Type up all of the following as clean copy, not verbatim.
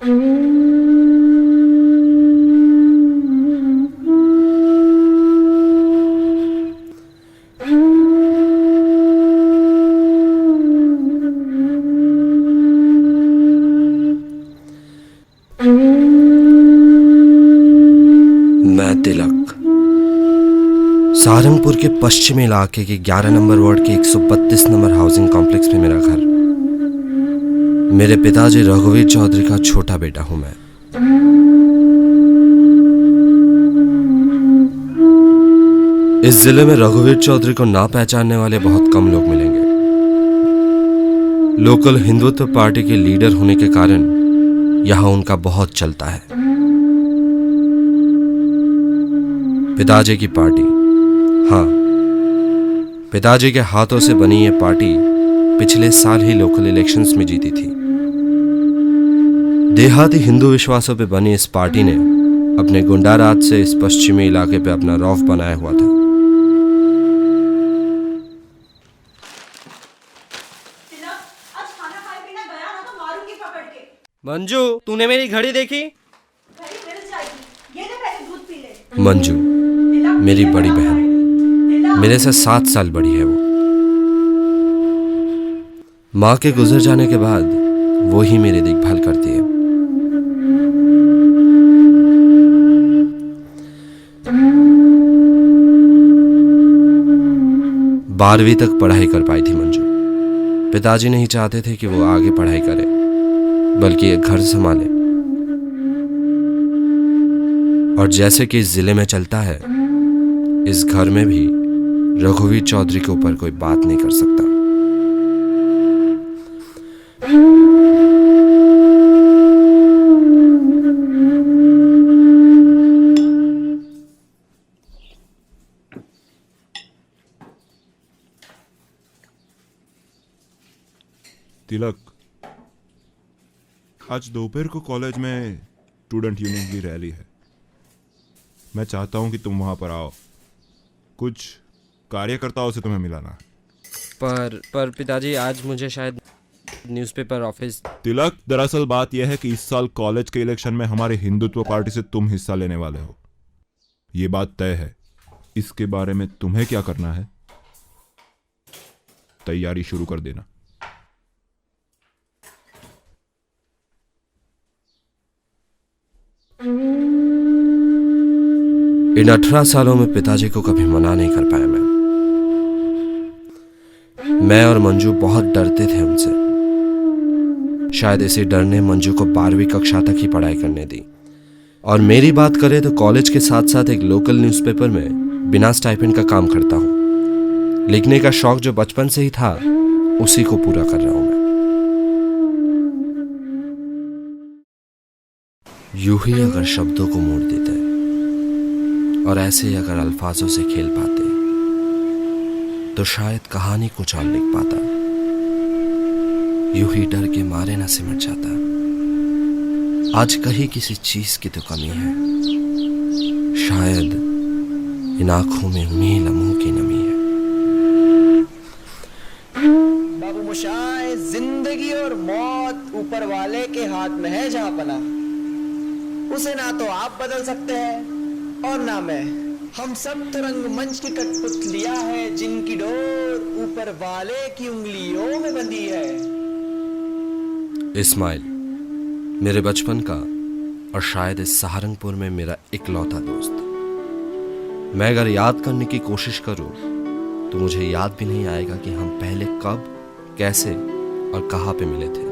मैं तिलक सहारनपुर के पश्चिमी इलाके के 11 नंबर वार्ड के 132 नंबर हाउसिंग कॉम्प्लेक्स में मेरा घर। मेरे पिताजी रघुवीर चौधरी का छोटा बेटा हूं मैं। इस जिले में रघुवीर चौधरी को ना पहचानने वाले बहुत कम लोग मिलेंगे। लोकल हिंदुत्व पार्टी के लीडर होने के कारण यहां उनका बहुत चलता है। पिताजी की पार्टी, हाँ, पिताजी के हाथों से बनी ये पार्टी पिछले साल ही लोकल इलेक्शंस में जीती थी। देहाती हिंदू विश्वासों पे बनी इस पार्टी ने अपने गुंडाराज से इस पश्चिमी इलाके पे अपना रौब बनाया हुआ था। मंजू, तूने मेरी घड़ी देखी? घड़ी मिल जाएगी, ये ले पहले दूध पी ले। मंजू मेरी बड़ी बहन, मेरे से 7 साल बड़ी है वो। माँ के गुजर जाने के बाद वो ही मेरी देखभाल करती है। बारहवीं तक पढ़ाई कर पाई थी मंजू। पिताजी नहीं चाहते थे कि वो आगे पढ़ाई करे, बल्कि एक घर संभाले। और जैसे कि इस जिले में चलता है, इस घर में भी रघुवीर चौधरी के ऊपर कोई बात नहीं कर सकता। तिलक, आज दोपहर को कॉलेज में स्टूडेंट यूनियन की रैली है। मैं चाहता हूं कि तुम वहां पर आओ। कुछ कार्यकर्ताओं से तुम्हें मिलाना है। पर पिताजी, आज मुझे शायद न्यूज़पेपर ऑफिस। तिलक, दरअसल बात यह है कि इस साल कॉलेज के इलेक्शन में हमारे हिंदुत्व पार्टी से तुम हिस्सा लेने वाले हो। ये बात तय है। इसके बारे में तुम्हें क्या करना है, तैयारी शुरू कर देना। इन 18 सालों में पिताजी को कभी मना नहीं कर पाया मैं और मंजू बहुत डरते थे उनसे। शायद इसी डर ने मंजू को 12वीं कक्षा तक ही पढ़ाई करने दी। और मेरी बात करें तो कॉलेज के साथ साथ एक लोकल न्यूज़पेपर में बिना स्टाइपेंड का काम करता हूं। लिखने का शौक जो बचपन से ही था, उसी को पूरा कर रहा हूं मैं। यूं ही अगर शब्दों को मोड़ देते और ऐसे ही अगर अल्फाजों से खेल पाते, तो शायद कहानी कुछ और लिख पाता। यूं ही डर के मारे न सिमट जाता। आज कहीं किसी चीज की तो कमी है, शायद इन आंखों में उन्हीं लम्हों की नमी है। बाबू मुशाए, जिंदगी और मौत ऊपर वाले के हाथ में है जहां पना। उसे ना तो आप बदल सकते हैं और ना मैं। हम सब तो रंगमंच की कठपुतलियां हैं, जिनकी डोर ऊपर वाले की उंगलियों में बंधी है। इस्माइल मेरे बचपन का और शायद इस सहारनपुर में मेरा इकलौता दोस्त। मैं अगर याद करने की कोशिश करूं तो मुझे याद भी नहीं आएगा कि हम पहले कब, कैसे और कहां पे मिले थे।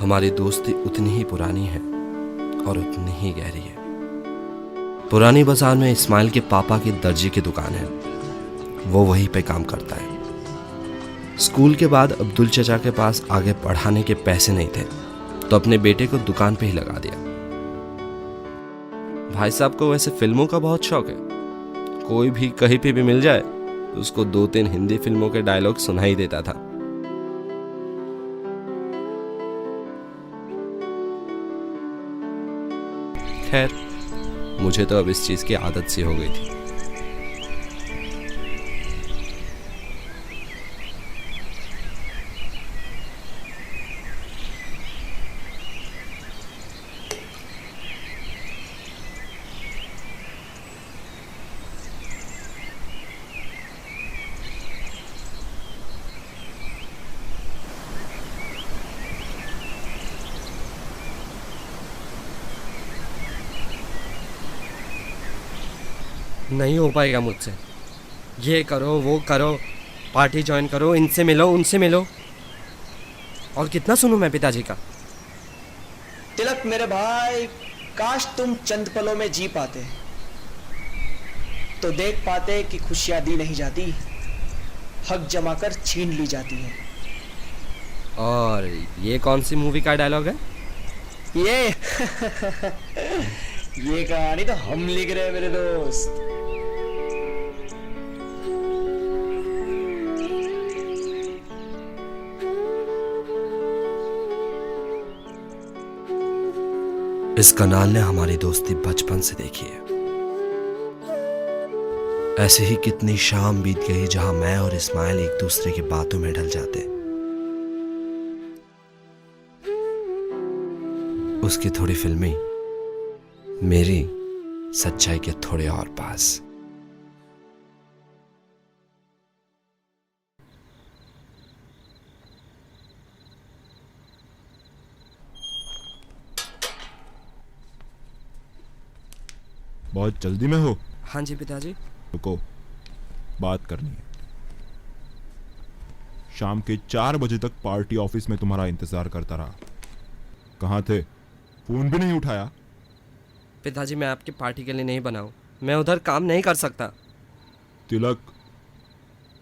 हमारी दोस्ती उतनी ही पुरानी है और उतनी ही गहरी है। पुरानी बाजार में इस्माइल के पापा की दर्जी की दुकान है। वो वहीं पे काम करता है। स्कूल के बाद अब्दुल चचा के पास आगे पढ़ाने के पैसे नहीं थे, तो अपने बेटे को दुकान पे ही लगा दिया। भाई साहब को वैसे फिल्मों का बहुत शौक है। कोई भी कहीं पे भी मिल जाए तो उसको 2-3 हिंदी फिल्मों के डायलॉग सुनाई देता था। खैर, मुझे तो अब इस चीज की आदत सी हो गई थी। नहीं हो पाएगा मुझसे। ये करो वो करो, पार्टी ज्वाइन करो, इनसे मिलो उनसे मिलो, और कितना सुनूं मैं पिताजी का। तिलक मेरे भाई, काश तुम चंद पलों में जी पाते तो देख पाते कि खुशियां दी नहीं जाती, हक जमा कर छीन ली जाती है। और ये कौन सी मूवी का डायलॉग है? ये ये कहानी तो हम लिख रहे हैं मेरे दोस्त। इस कनाल ने हमारी दोस्ती बचपन से देखी है। ऐसे ही कितनी शाम बीत गई जहां मैं और इस्माइल एक दूसरे की बातों में ढल जाते। उसकी थोड़ी फिल्मी, मेरी सच्चाई के थोड़े और पास। बहुत जल्दी में हो? हाँ जी पिताजी। रुको, बात करनी है। शाम के 4 बजे तक पार्टी ऑफिस में तुम्हारा इंतजार करता रहा। कहाँ थे? फोन भी नहीं उठाया। पिताजी मैं आपकी पार्टी के लिए नहीं बना हूं, मैं उधर काम नहीं कर सकता। तिलक,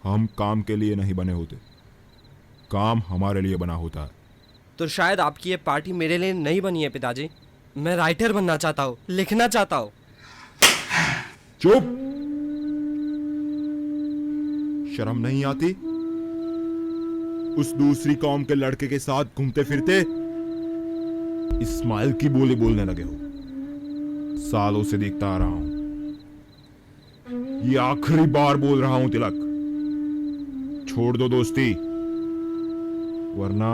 हम काम के लिए नहीं बने होते, काम हमारे लिए बना होता है। तो शायद आपकी ये पार्टी मेरे लिए नहीं बनी है पिताजी। मैं राइटर बनना चाहता हूँ, लिखना चाहता हूँ। चुप! शर्म नहीं आती? उस दूसरी कौम के लड़के के साथ घूमते फिरते इस्माइल की बोली बोलने लगे हो। सालों से देखता आ रहा हूं, ये आखिरी बार बोल रहा हूं तिलक, छोड़ दो दोस्ती, वरना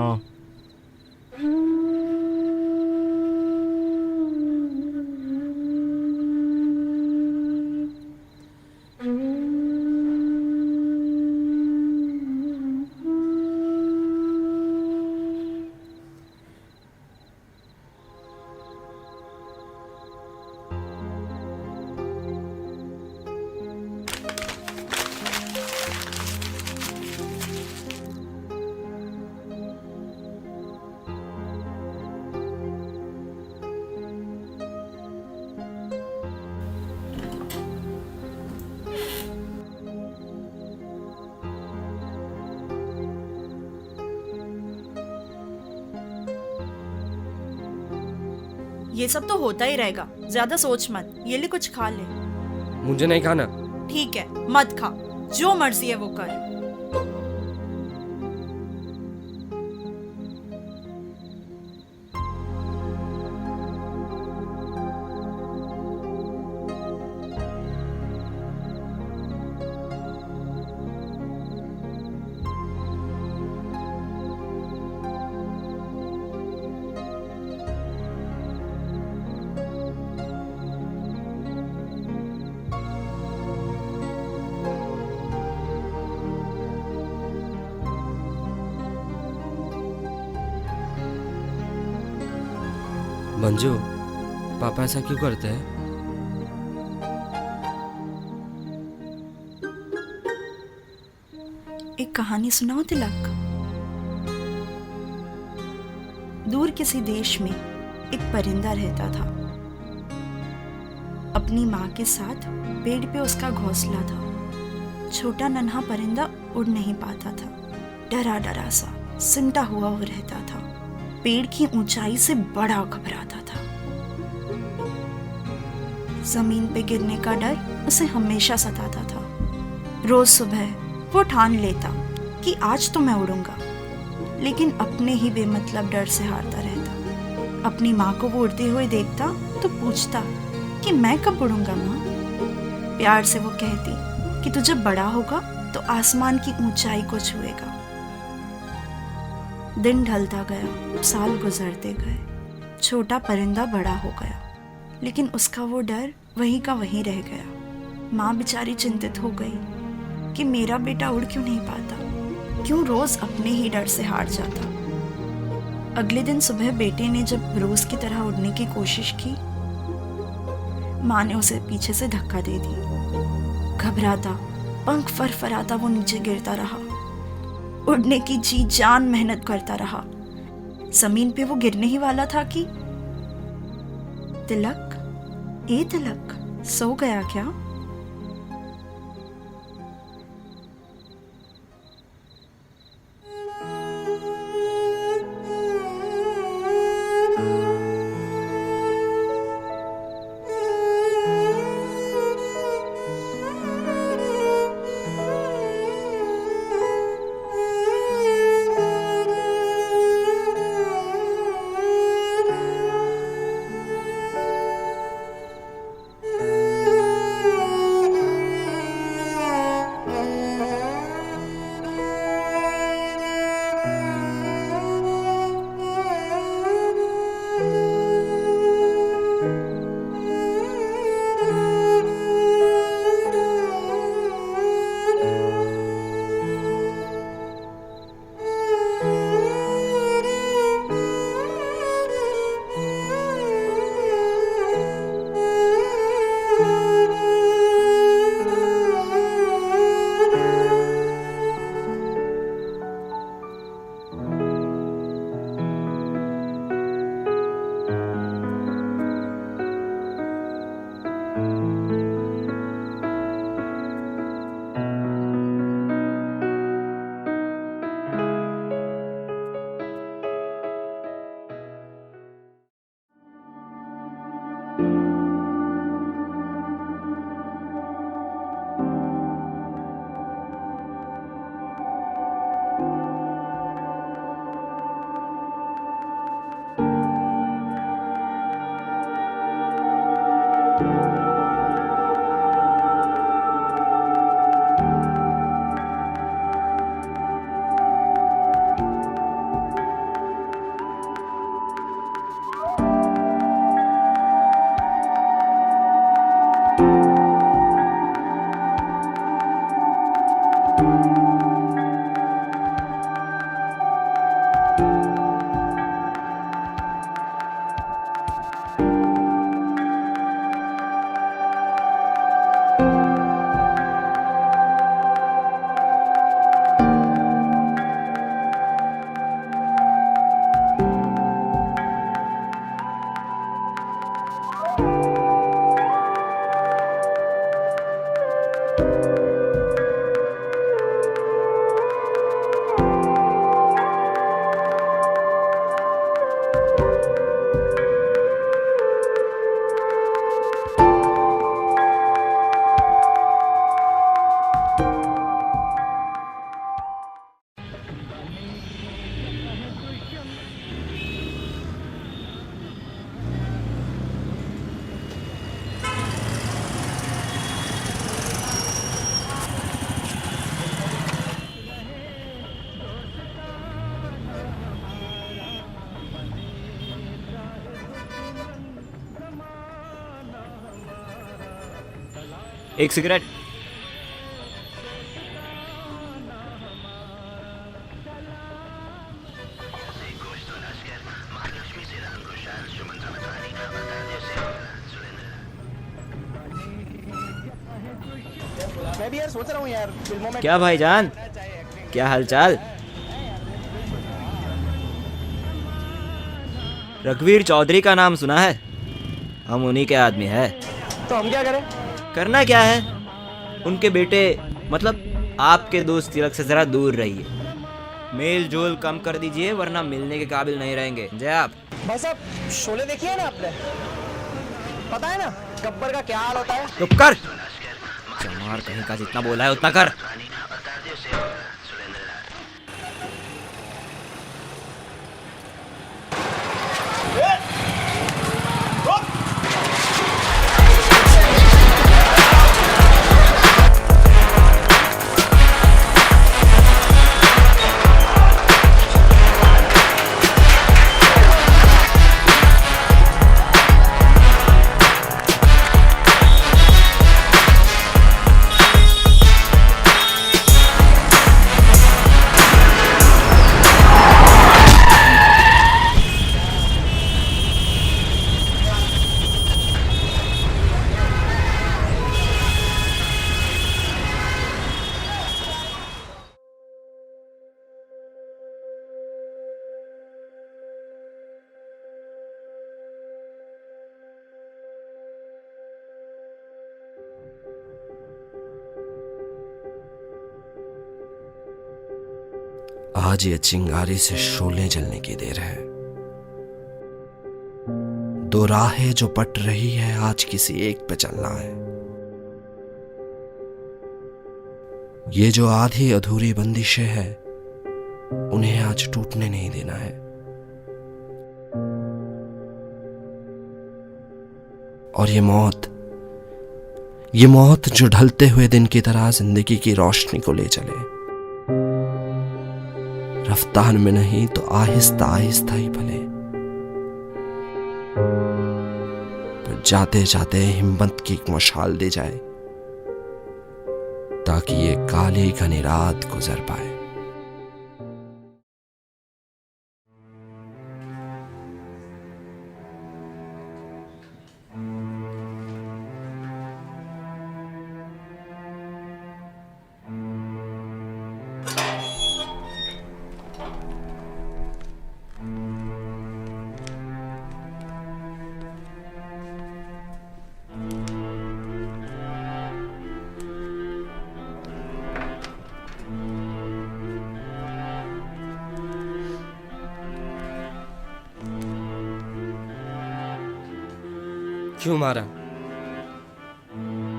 ये सब तो होता ही रहेगा, ज्यादा सोच मत। ये ले कुछ खा ले। मुझे नहीं खाना। ठीक है, मत खा, जो मर्जी है वो कर। मंजू, पापा ऐसा क्यों करते हैं? एक कहानी सुनाओ तिलक। दूर किसी देश में एक परिंदा रहता था। अपनी माँ के साथ पेड़ पे उसका घोंसला था। छोटा नन्हा परिंदा उड़ नहीं पाता था, डरा डरा सा सिमटा हुआ वो रहता था। पेड़ की ऊंचाई से बड़ा घबराता था। जमीन पे गिरने का डर उसे हमेशा सताता था। रोज सुबह वो ठान लेता कि आज तो मैं उड़ूंगा, लेकिन अपने ही बेमतलब डर से हारता रहता। अपनी माँ को वो उड़ते हुए देखता तो पूछता कि मैं कब उड़ूंगा माँ। प्यार से वो कहती कि तू जब बड़ा होगा तो आसमान की ऊंचाई को छुएगा। दिन ढलता गया, साल गुजरते गए। छोटा परिंदा बड़ा हो गया, लेकिन उसका वो डर वहीं का वहीं रह गया। माँ बेचारी चिंतित हो गई कि मेरा बेटा उड़ क्यों नहीं पाता, क्यों रोज अपने ही डर से हार जाता। अगले दिन सुबह बेटे ने जब रोज की तरह उड़ने की कोशिश की, माँ ने उसे पीछे से धक्का दे दी। घबराता, पंख फरफराता वो नीचे गिरता रहा। उड़ने की जी जान मेहनत करता रहा। जमीन पे वो गिरने ही वाला था कि तिलक, ए तिलक, सो गया क्या? एक सिगरेट। मैं भी यार सोच रहा हूँ यार, फिल्मों में क्या भाईजान, क्या हालचाल? रघुवीर चौधरी का नाम सुना है? हम उन्हीं के आदमी है। तो हम क्या करें? करना क्या है, उनके बेटे मतलब आपके दोस्त तिलक से जरा दूर रहिए। मेल जोल कम कर दीजिए वरना मिलने के काबिल नहीं रहेंगे। जय आप। भाई साहब, शोले देखी है ना आपने? पता है ना गब्बर का क्या हाल होता है? चुप कर, चमार कहीं का, जितना बोला है उतना कर। आज ये चिंगारी से शोले जलने की देर है। दो राहें जो पट रही है, आज किसी एक पे चलना है। ये जो आधी अधूरी बंदिशें हैं, उन्हें आज टूटने नहीं देना है। और ये मौत जो ढलते हुए दिन की तरह जिंदगी की रोशनी को ले चले, रफ्तार में नहीं तो आहिस्ता आहिस्ता ही भले, पर जाते जाते हिम्मत की एक मशाल दे जाए, ताकि ये काली घनी रात गुजर पाए। क्यों मारा?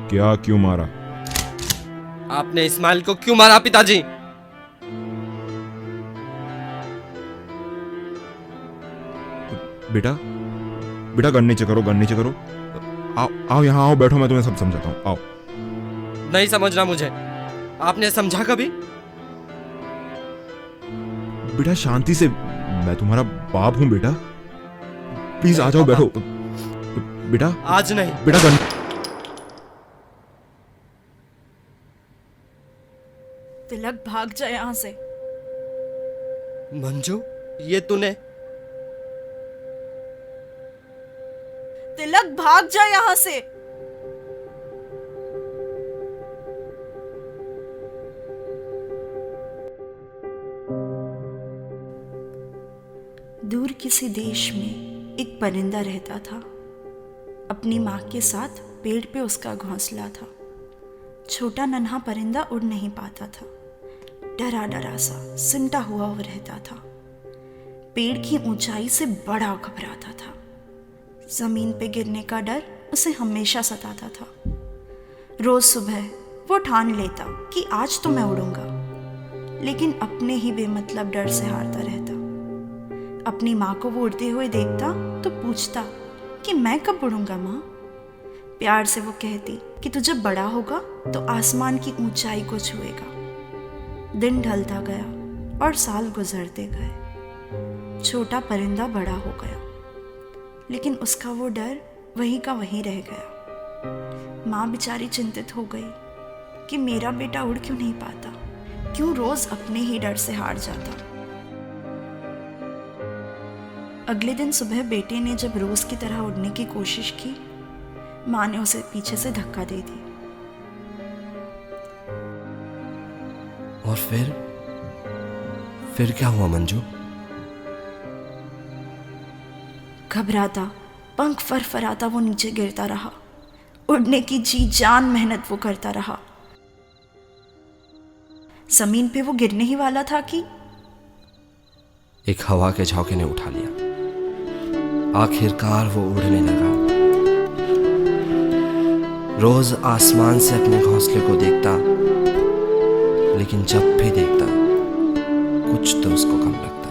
क्या क्यों मारा? आपने इस्माइल को क्यों मारा पिताजी? बेटा बेटा गन नीचे करो, गन नीचे करो। आओ आओ यहाँ आओ, बैठो, मैं तुम्हें सब समझाता हूँ। आओ। नहीं समझना मुझे। आपने समझा कभी? बेटा शांति से, मैं तुम्हारा बाप हूँ बेटा। प्लीज आ जाओ, बैठो बेटा। आज नहीं। बेटा गन। तिलक भाग जा यहाँ से। मंजू, ये तूने? तिलक भाग जा यहाँ से। दूर किसी देश में एक परिंदा रहता था। अपनी माँ के साथ पेड़ पे उसका घोंसला था। छोटा नन्हा परिंदा उड़ नहीं पाता था। डरा डरा सा सिमटा हुआ वो रहता था। पेड़ की ऊंचाई से बड़ा घबराता था। जमीन पे गिरने का डर उसे हमेशा सताता था। रोज सुबह वो ठान लेता कि आज तो मैं उड़ूंगा, लेकिन अपने ही बेमतलब डर से हारता रहता। अपनी माँ को वो उड़ते हुए देखता तो पूछता कि मैं कब उड़ूंगा माँ। प्यार से वो कहती कि तू जब बड़ा होगा तो आसमान की ऊंचाई को छुएगा। दिन ढलता गया और साल गुजरते गए। छोटा परिंदा बड़ा हो गया, लेकिन उसका वो डर वहीं का वहीं रह गया। माँ बेचारी चिंतित हो गई कि मेरा बेटा उड़ क्यों नहीं पाता, क्यों रोज अपने ही डर से हार जाता। अगले दिन सुबह बेटे ने जब रोज की तरह उड़ने की कोशिश की, माँ ने उसे पीछे से धक्का दे दी। और फिर क्या हुआ मंजू? घबराता, पंख फरफराता वो नीचे गिरता रहा। उड़ने की जी जान मेहनत वो करता रहा। जमीन पे वो गिरने ही वाला था कि एक हवा के झोंके ने उठा लिया। आखिरकार वो उड़ने लगा। रोज आसमान से अपने घोंसले को देखता, लेकिन जब भी देखता कुछ तो उसको कम लगता।